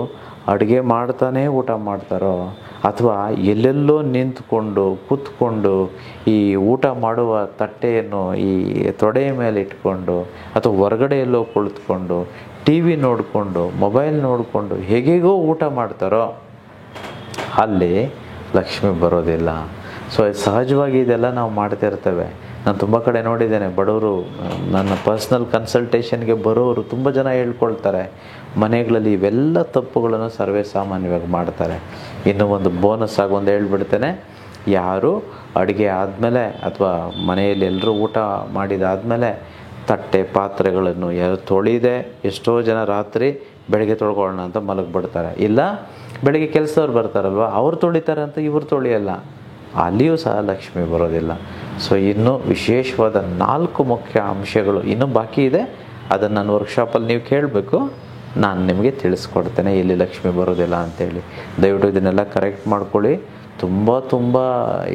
ಅಡುಗೆ ಮಾಡ್ತಾನೇ ಊಟ ಮಾಡ್ತಾರೋ, ಅಥವಾ ಎಲ್ಲೆಲ್ಲೋ ನಿಂತ್ಕೊಂಡು ಕೂತ್ಕೊಂಡು ಈ ಊಟ ಮಾಡುವ ತಟ್ಟೆಯನ್ನು ಈ ತೊಡೆಯ ಮೇಲೆ ಇಟ್ಕೊಂಡು, ಅಥವಾ ಹೊರಗಡೆ ಎಲ್ಲೋ ಕುಳಿತುಕೊಂಡು ಟಿ ವಿ ನೋಡಿಕೊಂಡು ಮೊಬೈಲ್ ನೋಡಿಕೊಂಡು ಹೇಗೇಗೋ ಊಟ ಮಾಡ್ತಾರೋ ಅಲ್ಲಿ ಲಕ್ಷ್ಮಿ ಬರೋದಿಲ್ಲ. ಸೊ ಸಹಜವಾಗಿ ಇದೆಲ್ಲ ನಾವು ಮಾಡ್ತಿರ್ತೇವೆ. ನಾನು ತುಂಬ ಕಡೆ ನೋಡಿದ್ದೇನೆ, ಬಡವರು ನನ್ನ ಪರ್ಸ್ನಲ್ ಕನ್ಸಲ್ಟೇಷನ್ಗೆ ಬರೋರು ತುಂಬ ಜನ ಹೇಳ್ಕೊಳ್ತಾರೆ, ಮನೆಗಳಲ್ಲಿ ಇವೆಲ್ಲ ತಪ್ಪುಗಳನ್ನು ಸರ್ವೇ ಸಾಮಾನ್ಯವಾಗಿ ಮಾಡ್ತಾರೆ. ಇನ್ನೂ ಒಂದು ಬೋನಸ್ ಆಗಿ ಒಂದು ಹೇಳ್ಬಿಡ್ತೇನೆ, ಯಾರು ಅಡುಗೆ ಆದಮೇಲೆ ಅಥವಾ ಮನೆಯಲ್ಲಿ ಎಲ್ಲರೂ ಊಟ ಮಾಡಿದಾದಮೇಲೆ ತಟ್ಟೆ ಪಾತ್ರೆಗಳನ್ನು ಯಾರು ತೊಳಿದೆ, ಎಷ್ಟೋ ಜನ ರಾತ್ರಿ ಬೆಳಗ್ಗೆ ತೊಳ್ಕೊಳ್ಳೋಣ ಅಂತ ಮಲಗಿಬಿಡ್ತಾರೆ. ಇಲ್ಲ ಬೆಳಗ್ಗೆ ಕೆಲಸದವ್ರು ಬರ್ತಾರಲ್ವ, ಅವ್ರು ತೊಳಿತಾರೆ ಅಂತ ಇವ್ರು ತೊಳಿಯಲ್ಲ, ಅಲ್ಲಿಯೂ ಸಹ ಲಕ್ಷ್ಮಿ ಬರೋದಿಲ್ಲ. ಸೊ ಇನ್ನೂ ವಿಶೇಷವಾದ 4 ಮುಖ್ಯ ಅಂಶಗಳು ಇನ್ನೂ ಬಾಕಿ ಇದೆ. ಅದನ್ನು ನಾನು ವರ್ಕ್ಶಾಪಲ್ಲಿ ನೀವು ಕೇಳಬೇಕು, ನಾನು ನಿಮಗೆ ತಿಳಿಸ್ಕೊಡ್ತೇನೆ ಎಲ್ಲಿ ಲಕ್ಷ್ಮಿ ಬರೋದಿಲ್ಲ ಅಂಥೇಳಿ. ದಯವಿಟ್ಟು ಇದನ್ನೆಲ್ಲ ಕರೆಕ್ಟ್ ಮಾಡ್ಕೊಳ್ಳಿ. ತುಂಬ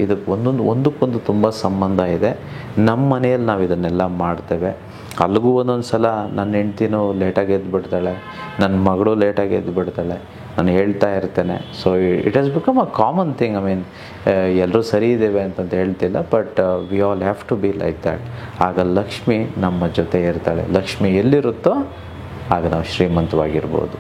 ಇದಕ್ಕೆ ಒಂದಕ್ಕೊಂದು ತುಂಬ ಸಂಬಂಧ ಇದೆ. ನಮ್ಮ ಮನೆಯಲ್ಲಿ ನಾವು ಇದನ್ನೆಲ್ಲ ಮಾಡ್ತೇವೆ. ಅಲ್ಲಿಗೂ ಒಂದೊಂದು ಸಲ ನನ್ನ ಹೆಂಡ್ತಿನೂ ಲೇಟಾಗಿ ಎದ್ದುಬಿಡ್ತಾಳೆ, ನನ್ನ ಮಗಳು ಲೇಟಾಗಿ ಎದ್ದುಬಿಡ್ತಾಳೆ, ನಾನು ಹೇಳ್ತಾ ಇರ್ತೇನೆ. So it has become a common thing. I mean ಎಲ್ಲರೂ ಸರಿ ಇದ್ದೇವೆ ಅಂತಂತ ಹೇಳ್ತಿಲ್ಲ, but we all have to be like that. ಆಗ ಲಕ್ಷ್ಮಿ ನಮ್ಮ ಜೊತೆ ಇರ್ತಾಳೆ. ಲಕ್ಷ್ಮಿ ಎಲ್ಲಿರುತ್ತೋ ಆಗ ನಾವು ಶ್ರೀಮಂತವಾಗಿರ್ಬೋದು.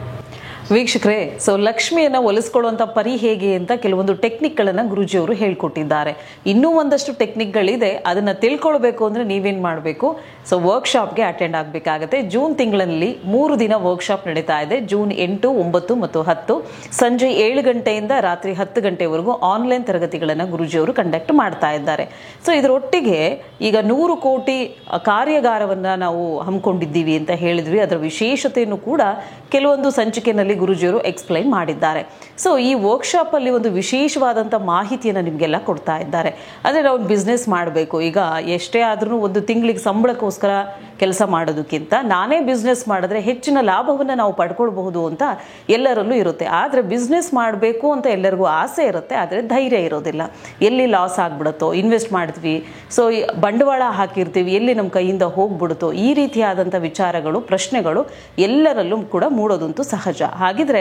ವೀಕ್ಷಕರೇ, ಸೊ ಲಕ್ಷ್ಮಿಯನ್ನು ಒಲಿಸ್ಕೊಳ್ಳುವಂಥ ಪರಿ ಹೇಗೆ ಅಂತ ಕೆಲವೊಂದು ಟೆಕ್ನಿಕ್ಗಳನ್ನು ಗುರೂಜಿಯವರು ಹೇಳ್ಕೊಟ್ಟಿದ್ದಾರೆ. ಇನ್ನೂ ಒಂದಷ್ಟು ಟೆಕ್ನಿಕ್ಗಳಿದೆ, ಅದನ್ನು ತಿಳ್ಕೊಳ್ಬೇಕು ಅಂದರೆ ನೀವೇನು ಮಾಡಬೇಕು, ಸೊ ವರ್ಕ್ಶಾಪ್ಗೆ ಅಟೆಂಡ್ ಆಗಬೇಕಾಗತ್ತೆ. ಜೂನ್ ತಿಂಗಳಲ್ಲಿ 3 ದಿನ ವರ್ಕ್ಶಾಪ್ ನಡೀತಾ ಇದೆ. ಜೂನ್ 8, 9 ಮತ್ತು 10 ಸಂಜೆ 7 ಗಂಟೆಯಿಂದ ರಾತ್ರಿ 10 ಗಂಟೆವರೆಗೂ ಆನ್ಲೈನ್ ತರಗತಿಗಳನ್ನು ಗುರೂಜಿಯವರು ಕಂಡಕ್ಟ್ ಮಾಡ್ತಾ ಇದ್ದಾರೆ. ಸೊ ಇದರೊಟ್ಟಿಗೆ ಈಗ 100 ಕೋಟಿ ಕಾರ್ಯಾಗಾರವನ್ನು ನಾವು ಹಮ್ಮಿಕೊಂಡಿದ್ದೀವಿ ಅಂತ ಹೇಳಿದ್ವಿ. ಅದರ ವಿಶೇಷತೆಯನ್ನು ಕೂಡ ಕೆಲವೊಂದು ಸಂಚಿಕೆಯಲ್ಲಿ ಗುರೂಜಿಯವರು ಎಕ್ಸ್ಪ್ಲೈನ್ ಮಾಡಿದ್ದಾರೆ. ಸೊ ಈ ವರ್ಕ್ಶಾಪಲ್ಲಿ ಒಂದು ವಿಶೇಷವಾದಂಥ ಮಾಹಿತಿಯನ್ನು ನಿಮಗೆಲ್ಲ ಕೊಡ್ತಾ ಇದ್ದಾರೆ. ಅಂದರೆ ನಾವು ಬಿಸ್ನೆಸ್ ಮಾಡಬೇಕು, ಈಗ ಎಷ್ಟೇ ಆದ್ರೂ ಒಂದು ತಿಂಗಳಿಗೆ ಸಂಬಳಕ್ಕೋಸ್ಕರ ಕೆಲಸ ಮಾಡೋದಕ್ಕಿಂತ ನಾನೇ ಬಿಸ್ನೆಸ್ ಮಾಡಿದ್ರೆ ಹೆಚ್ಚಿನ ಲಾಭವನ್ನು ನಾವು ಪಡ್ಕೊಳ್ಬಹುದು ಅಂತ ಎಲ್ಲರಲ್ಲೂ ಇರುತ್ತೆ. ಆದರೆ ಬಿಸ್ನೆಸ್ ಮಾಡಬೇಕು ಅಂತ ಎಲ್ಲರಿಗೂ ಆಸೆ ಇರುತ್ತೆ, ಆದರೆ ಧೈರ್ಯ ಇರೋದಿಲ್ಲ. ಎಲ್ಲಿ ಲಾಸ್ ಆಗಿಬಿಡುತ್ತೋ, ಇನ್ವೆಸ್ಟ್ ಮಾಡ್ತೀವಿ, ಸೊ ಬಂಡವಾಳ ಹಾಕಿರ್ತೀವಿ, ಎಲ್ಲಿ ನಮ್ಮ ಕೈಯಿಂದ ಹೋಗ್ಬಿಡುತ್ತೋ, ಈ ರೀತಿಯಾದಂಥ ವಿಚಾರಗಳು, ಪ್ರಶ್ನೆಗಳು ಎಲ್ಲರಲ್ಲೂ ಕೂಡ ಮೂಡೋದಂತೂ ಸಹಜ. ಹಾಗಿದ್ರೆ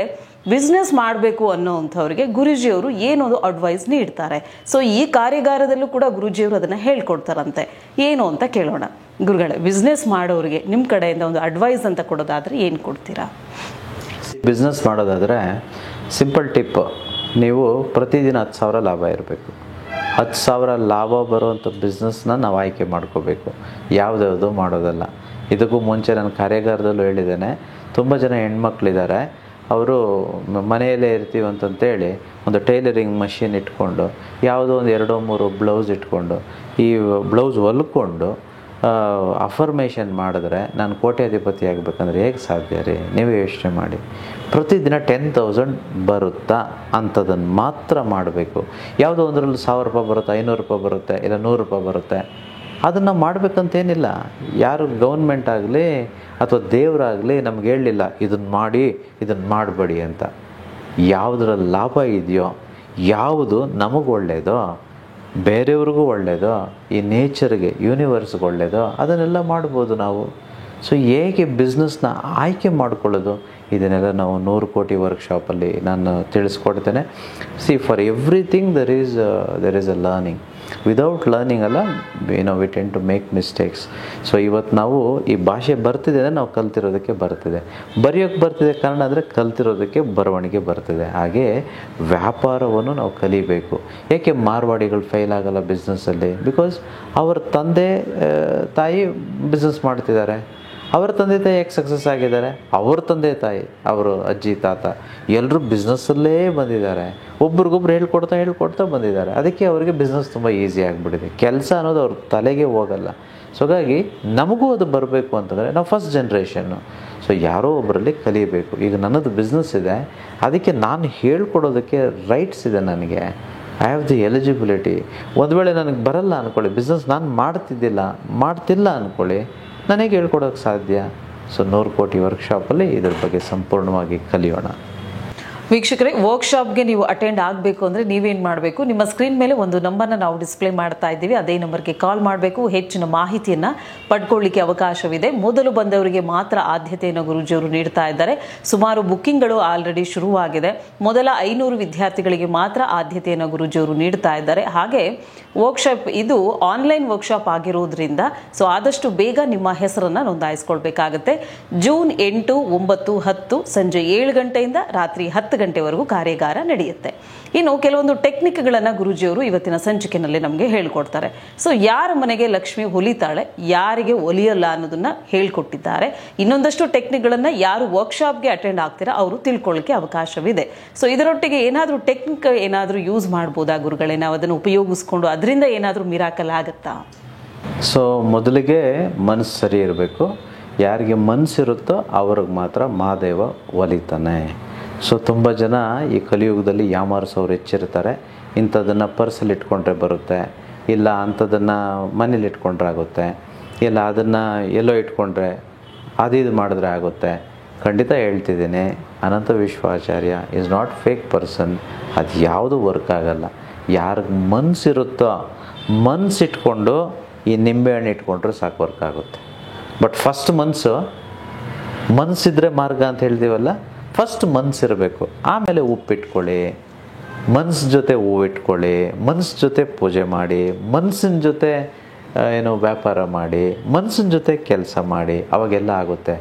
ಬಿಸ್ನೆಸ್ ಮಾಡಬೇಕು ಅನ್ನೋವಂಥವ್ರಿಗೆ ಗುರೂಜಿಯವರು ಏನೊಂದು ಅಡ್ವೈಸ್ ನೀಡ್ತಾರೆ. ಸೊ ಈ ಕಾರ್ಯಾಗಾರದಲ್ಲೂ ಕೂಡ ಗುರೂಜಿಯವರು ಅದನ್ನು ಹೇಳ್ಕೊಡ್ತಾರಂತೆ. ಏನು ಅಂತ ಕೇಳೋಣ. ಗುರುಗಳೇ, ಬಿಸ್ನೆಸ್ ಮಾಡೋರಿಗೆ ನಿಮ್ಮ ಕಡೆಯಿಂದ ಒಂದು ಅಡ್ವೈಸ್ ಅಂತ ಕೊಡೋದಾದರೆ ಏನು ಕೊಡ್ತೀರಾ? ಬಿಸ್ನೆಸ್ ಮಾಡೋದಾದರೆ ಸಿಂಪಲ್ ಟಿಪ್, ನೀವು ಪ್ರತಿದಿನ 10,000 ಲಾಭ ಇರಬೇಕು. 10,000 ಲಾಭ ಬರುವಂಥ ಬಿಸ್ನೆಸ್ನ ನಾವು ಆಯ್ಕೆ ಮಾಡ್ಕೋಬೇಕು, ಯಾವುದ್ಯಾವುದು ಮಾಡೋದಲ್ಲ. ಇದಕ್ಕೂ ಮುಂಚೆ ನಾನು ಕಾರ್ಯಾಗಾರದಲ್ಲೂ ಹೇಳಿದ್ದೇನೆ, ತುಂಬ ಜನ ಹೆಣ್ಮಕ್ಳಿದ್ದಾರೆ, ಅವರು ಮನೆಯಲ್ಲೇ ಇರ್ತೀವಿ ಅಂತಂತೇಳಿ ಒಂದು ಟೈಲರಿಂಗ್ ಮಷಿನ್ ಇಟ್ಕೊಂಡು ಯಾವುದೋ ಒಂದು 2-3 ಬ್ಲೌಸ್ ಇಟ್ಕೊಂಡು ಈ ಬ್ಲೌಸ್ ಹೊಲ್ಕೊಂಡು ಅಫರ್ಮೇಷನ್ ಮಾಡಿದ್ರೆ ನಾನು ಕೋಟ್ಯಾಧಿಪತಿ ಆಗಬೇಕಂದ್ರೆ ಹೇಗೆ ಸಾಧ್ಯ ರೀ? ನೀವೇ ಯೋಚನೆ ಮಾಡಿ. ಪ್ರತಿದಿನ 10,000 ಬರುತ್ತಾ ಅಂಥದನ್ನು ಮಾತ್ರ ಮಾಡಬೇಕು. ಯಾವುದೋ ಒಂದರಲ್ಲಿ 1,000 ರೂಪಾಯಿ ಬರುತ್ತೆ, 500 ರೂಪಾಯಿ ಬರುತ್ತೆ, ಇಲ್ಲ 100 ರೂಪಾಯಿ ಬರುತ್ತೆ, ಅದನ್ನು ಮಾಡಬೇಕಂತೇನಿಲ್ಲ. ಯಾರು ಗೌರ್ಮೆಂಟ್ ಆಗಲಿ ಅಥವಾ ದೇವರಾಗಲಿ ನಮ್ಗೆ ಹೇಳಲಿಲ್ಲ ಇದನ್ನು ಮಾಡಿ ಇದನ್ನು ಮಾಡಬೇಡಿ ಅಂತ. ಯಾವುದ್ರಲ್ಲಿ ಲಾಭ ಇದೆಯೋ, ಯಾವುದು ನಮಗೆ ಒಳ್ಳೆಯದೋ, ಬೇರೆಯವ್ರಿಗೂ ಒಳ್ಳೆಯದೋ, ಈ ನೇಚರ್ಗೆ, ಯೂನಿವರ್ಸ್ಗೆ ಒಳ್ಳೆಯದೋ ಅದನ್ನೆಲ್ಲ ಮಾಡ್ಬೋದು ನಾವು. ಸೊ ಹೇಗೆ ಬಿಸ್ನೆಸ್ನ ಆಯ್ಕೆ ಮಾಡ್ಕೊಳ್ಳೋದು, ಇದನ್ನೆಲ್ಲ ನಾವು 100 ಕೋಟಿ ವರ್ಕ್ಶಾಪಲ್ಲಿ ನಾನು ತಿಳಿಸ್ಕೊಡ್ತೇನೆ. See, for everything there is a learning. Without learning ಅಲ್ಲ, we tend to make mistakes. So ಇವತ್ತು ನಾವು ಈ ಭಾಷೆ ಬರ್ತಿದೆ ಅಂದರೆ ನಾವು ಕಲ್ತಿರೋದಕ್ಕೆ ಬರ್ತಿದೆ, ಬರೆಯೋಕ್ಕೆ ಬರ್ತಿದೆ ಕನ್ನಡ ಅಂದರೆ ಕಲ್ತಿರೋದಕ್ಕೆ ಬರವಣಿಗೆ ಬರ್ತಿದೆ. ಹಾಗೆ ವ್ಯಾಪಾರವನ್ನು ನಾವು ಕಲಿಬೇಕು. ಏಕೆ ಮಾರ್ವಾಡಿಗಳು ಫೇಲ್ ಆಗಲ್ಲ ಬಿಸ್ನೆಸ್ಸಲ್ಲಿ? ಬಿಕಾಸ್ ಅವರ ತಂದೆ ತಾಯಿ ಬಿಸ್ನೆಸ್ ಮಾಡ್ತಿದ್ದಾರೆ, ಅವರ ತಂದೆ ತಾಯಿ ಯಾಕೆ ಸಕ್ಸಸ್ ಆಗಿದ್ದಾರೆ? ಅವ್ರ ತಂದೆ ತಾಯಿ, ಅವರು ಅಜ್ಜಿ ತಾತ ಎಲ್ಲರೂ ಬಿಸ್ನೆಸ್ಸಲ್ಲೇ ಬಂದಿದ್ದಾರೆ, ಒಬ್ರಿಗೊಬ್ರು ಹೇಳ್ಕೊಡ್ತಾ ಬಂದಿದ್ದಾರೆ. ಅದಕ್ಕೆ ಅವರಿಗೆ ಬಿಸ್ನೆಸ್ ತುಂಬ ಈಸಿ ಆಗಿಬಿಟ್ಟಿದೆ. ಕೆಲಸ ಅನ್ನೋದು ಅವ್ರ ತಲೆಗೆ ಹೋಗಲ್ಲ. ಸೊ ಹಾಗಾಗಿ ನಮಗೂ ಅದು ಬರಬೇಕು ಅಂತಂದರೆ ನಾವು ಫಸ್ಟ್ ಜನ್ರೇಷನ್ನು. ಸೊ ಯಾರೋ ಒಬ್ಬರಲ್ಲಿ ಕಲಿಯಬೇಕು. ಈಗ ನನ್ನದು ಬಿಸ್ನೆಸ್ ಇದೆ, ಅದಕ್ಕೆ ನಾನು ಹೇಳ್ಕೊಡೋದಕ್ಕೆ ರೈಟ್ಸ್ ಇದೆ ನನಗೆ. I have the eligibility. ಒಂದು ವೇಳೆ ನನಗೆ ಬರಲ್ಲ ಅಂದ್ಕೊಳ್ಳಿ, ಬಿಸ್ನೆಸ್ ನಾನು ಮಾಡ್ತಿಲ್ಲ ಅಂದ್ಕೊಳ್ಳಿ, ನನಗೆ ಹೇಳ್ಕೊಡೋಕ್ಕೆ ಸಾಧ್ಯ? ಸೊ 100 ಕೋಟಿ ವರ್ಕ್ಶಾಪಲ್ಲಿ ಇದ್ರ ಬಗ್ಗೆ ಸಂಪೂರ್ಣವಾಗಿ ಕಲಿಯೋಣ. ವೀಕ್ಷಕರೇ, ವರ್ಕ್ಶಾಪ್ಗೆ ನೀವು ಅಟೆಂಡ್ ಆಗಬೇಕು ಅಂದರೆ ನೀವೇನು ಮಾಡಬೇಕು, ನಿಮ್ಮ ಸ್ಕ್ರೀನ್ ಮೇಲೆ ಒಂದು ನಂಬರ್ನ ನಾವು ಡಿಸ್ಪ್ಲೇ ಮಾಡ್ತಾ ಇದ್ದೀವಿ. ಅದೇ ನಂಬರ್ಗೆ ಕಾಲ್ ಮಾಡಬೇಕು. ಹೆಚ್ಚಿನ ಮಾಹಿತಿಯನ್ನು ಪಡ್ಕೊಳ್ಳಿಕ್ಕೆ ಅವಕಾಶವಿದೆ. ಮೊದಲು ಬಂದವರಿಗೆ ಮಾತ್ರ ಆದ್ಯತೆಯನ್ನು ಗುರೂಜಿಯವರು ನೀಡ್ತಾ ಇದ್ದಾರೆ. ಸುಮಾರು ಬುಕ್ಕಿಂಗ್ಗಳು ಆಲ್ರೆಡಿ ಶುರುವಾಗಿದೆ. ಮೊದಲ 500 ವಿದ್ಯಾರ್ಥಿಗಳಿಗೆ ಮಾತ್ರ ಆದ್ಯತೆಯನ್ನು ಗುರೂಜಿಯವರು ನೀಡ್ತಾ ಇದ್ದಾರೆ. ಹಾಗೆ ವರ್ಕ್ಶಾಪ್ ಇದು ಆನ್ಲೈನ್ ವರ್ಕ್ಶಾಪ್ ಆಗಿರೋದ್ರಿಂದ ಆದಷ್ಟು ಬೇಗ ನಿಮ್ಮ ಹೆಸರನ್ನು ನೋಂದಾಯಿಸ್ಕೊಳ್ಬೇಕಾಗತ್ತೆ. ಜೂನ್ 8, 9, 10 ಸಂಜೆ 7 ಗಂಟೆಯಿಂದ ರಾತ್ರಿ 10 ಗಂಟೆವರೆಗೂ ಕಾರ್ಯಾಗಾರ ನಡೆಯುತ್ತೆ. ಇನ್ನು ಕೆಲವೊಂದು ಟೆಕ್ನಿಕ್ಗಳನ್ನು ಗುರೂಜಿಯವರು ಇವತ್ತಿನ ಸಂಚಿಕೆಯಲ್ಲಿ ನಮಗೆ ಹೇಳ್ಕೊಡ್ತಾರೆ. ಯಾರ ಮನೆಗೆ ಲಕ್ಷ್ಮಿ ಒಲಿತಾಳೆ, ಯಾರಿಗೆ ಒಲಿಯಲ್ಲ ಅನ್ನೋದನ್ನ ಹೇಳ್ಕೊಟ್ಟಿದ್ದಾರೆ. ಇನ್ನೊಂದಷ್ಟು ಟೆಕ್ನಿಕ್ಗಳನ್ನು ಯಾರು ವರ್ಕ್ಶಾಪ್ಗೆ ಅಟೆಂಡ್ ಆಗ್ತೀರಾ ಅವರು ತಿಳ್ಕೊಳ್ಳಿಕ್ಕೆ ಅವಕಾಶವಿದೆ. ಇದರೊಟ್ಟಿಗೆ ಏನಾದರೂ ಟೆಕ್ನಿಕ್ ಏನಾದರೂ ಯೂಸ್ ಮಾಡ್ಬೋದಾ ಗುರುಗಳೇ? ನಾವು ಅದನ್ನು ಉಪಯೋಗಿಸ್ಕೊಂಡು ಅದರಿಂದ ಏನಾದರೂ ಮಿರಾಕಲ್ ಆಗುತ್ತಾ? ಮೊದಲಿಗೆ ಮನಸ್ಸು ಸರಿ ಇರಬೇಕು. ಯಾರಿಗೆ ಮನಸ್ಸಿರುತ್ತೋ ಅವ್ರಿಗೆ ಮಾತ್ರ ಮಹಾದೇವ ಒಲಿತಾನೆ. ತುಂಬ ಜನ ಈ ಕಲಿಯುಗದಲ್ಲಿ ಯಾಮಾರಿಸೋರು ಹೆಚ್ಚಿರ್ತಾರೆ. ಇಂಥದನ್ನು ಪರ್ಸಲ್ಲಿ ಇಟ್ಕೊಂಡ್ರೆ ಬರುತ್ತೆ, ಇಲ್ಲ ಅಂಥದನ್ನು ಮನೇಲಿ ಇಟ್ಕೊಂಡ್ರೆ ಆಗುತ್ತೆ, ಇಲ್ಲ ಅದನ್ನು ಎಲ್ಲೋ ಇಟ್ಕೊಂಡ್ರೆ ಇದು ಮಾಡಿದ್ರೆ ಆಗುತ್ತೆ. ಖಂಡಿತ ಹೇಳ್ತಿದ್ದೀನಿ, ಅನಂತ Vishwacharya is not fake person. ಅದು ಯಾವುದು ವರ್ಕ್ ಆಗಲ್ಲ. ಯಾರಿಗೆ ಮನಸ್ಸಿರುತ್ತೋ ಮನಸ್ಸಿಟ್ಕೊಂಡು ಈ ನಿಂಬೆಹಣ್ಣು ಇಟ್ಕೊಂಡ್ರೆ ಸಾಕು ವರ್ಕ್ ಆಗುತ್ತೆ. ಬಟ್ ಫಸ್ಟ್ ಮನಸ್ಸಿದ್ರೆ ಮಾರ್ಗ ಅಂತ ಹೇಳ್ತೀವಲ್ಲ, ಫಸ್ಟ್ ಮನಸ್ಸಿರಬೇಕು. ಆಮೇಲೆ ಉಪ್ಪಿಟ್ಕೊಳ್ಳಿ, ಮನಸ್ಸು ಜೊತೆ ಹೂವಿಟ್ಕೊಳ್ಳಿ, ಮನಸ್ಸು ಜೊತೆ ಪೂಜೆ ಮಾಡಿ, ಮನಸ್ಸಿನ ಜೊತೆ ವ್ಯಾಪಾರ ಮಾಡಿ, ಮನಸ್ಸಿನ ಜೊತೆ ಕೆಲಸ ಮಾಡಿ, ಅವಾಗೆಲ್ಲ ಆಗುತ್ತೆ.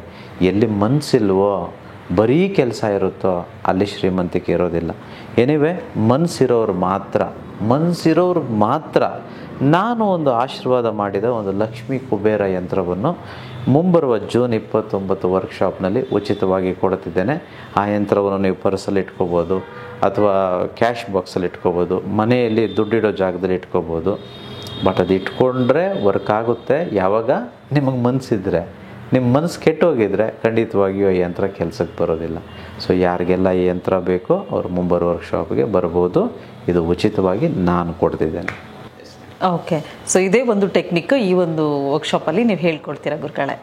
ಎಲ್ಲಿ ಮನಸ್ಸಿಲ್ವೋ ಬರೀ ಕೆಲಸ ಇರುತ್ತೋ ಅಲ್ಲಿ ಶ್ರೀಮಂತಿಕೆ ಇರೋದಿಲ್ಲ. ಎನಿವೆ, ಮನಸ್ಸಿರೋರು ಮಾತ್ರ ನಾನು ಒಂದು ಆಶೀರ್ವಾದ ಮಾಡಿದ ಒಂದು ಲಕ್ಷ್ಮೀ ಕುಬೇರ ಯಂತ್ರವನ್ನು ಮುಂಬರುವ ಜೂನ್ 29 ವರ್ಕ್ಶಾಪ್ನಲ್ಲಿ ಉಚಿತವಾಗಿ ಕೊಡುತ್ತಿದ್ದೇನೆ. ಆ ಯಂತ್ರವನ್ನು ನೀವು ಪರ್ಸಲ್ಲಿ ಇಟ್ಕೋಬೋದು, ಅಥವಾ ಕ್ಯಾಶ್ ಬಾಕ್ಸಲ್ಲಿ ಇಟ್ಕೋಬೋದು, ಮನೆಯಲ್ಲಿ ದುಡ್ಡಿಡೋ ಜಾಗದಲ್ಲಿ ಇಟ್ಕೋಬೋದು. ಬಟ್ ಅದು ಇಟ್ಕೊಂಡ್ರೆ ವರ್ಕ್ ಆಗುತ್ತೆ ಯಾವಾಗ ನಿಮಗೆ ಮನಸ್ಸಿದ್ರೆ. ನಿಮ್ಮ ಮನಸ್ಸು ಕೆಟ್ಟೋಗಿದ್ರೆ ಖಂಡಿತವಾಗಿಯೂ ಈ ಯಂತ್ರ ಕೆಲಸಕ್ಕೆ ಬರೋದಿಲ್ಲ. ಯಾರಿಗೆಲ್ಲ ಈ ಯಂತ್ರ ಬೇಕೋ ಅವರು ಮುಂಬರುವ ವರ್ಕ್ಶಾಪ್ಗೆ ಬರ್ಬೋದು. ಇದು ಉಚಿತವಾಗಿ ನಾನು ಕೊಡ್ತಿದ್ದೇನೆ. ಓಕೆ, ಇದೇ ಒಂದು ಟೆಕ್ನಿಕ್ ಈ ಒಂದು ವರ್ಕ್ಶಾಪಲ್ಲಿ ನೀವು ಹೇಳ್ಕೊಡ್ತೀರಾ ಗುರುಗಳೇ?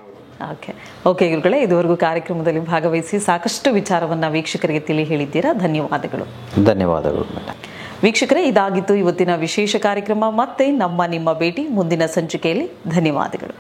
ಓಕೆ ಗುರುಗಳೇ, ಇದುವರೆಗೂ ಕಾರ್ಯಕ್ರಮದಲ್ಲಿ ಭಾಗವಹಿಸಿ ಸಾಕಷ್ಟು ವಿಚಾರವನ್ನು ವೀಕ್ಷಕರಿಗೆ ತಿಳಿ ಹೇಳಿದ್ದೀರಾ. ಧನ್ಯವಾದಗಳು. ಮೇಡಮ್. ವೀಕ್ಷಕರೇ, ಇದಾಗಿತ್ತು ಇವತ್ತಿನ ವಿಶೇಷ ಕಾರ್ಯಕ್ರಮ. ಮತ್ತೆ ನಿಮ್ಮ ಭೇಟಿ ಮುಂದಿನ ಸಂಚಿಕೆಯಲ್ಲಿ. ಧನ್ಯವಾದಗಳು.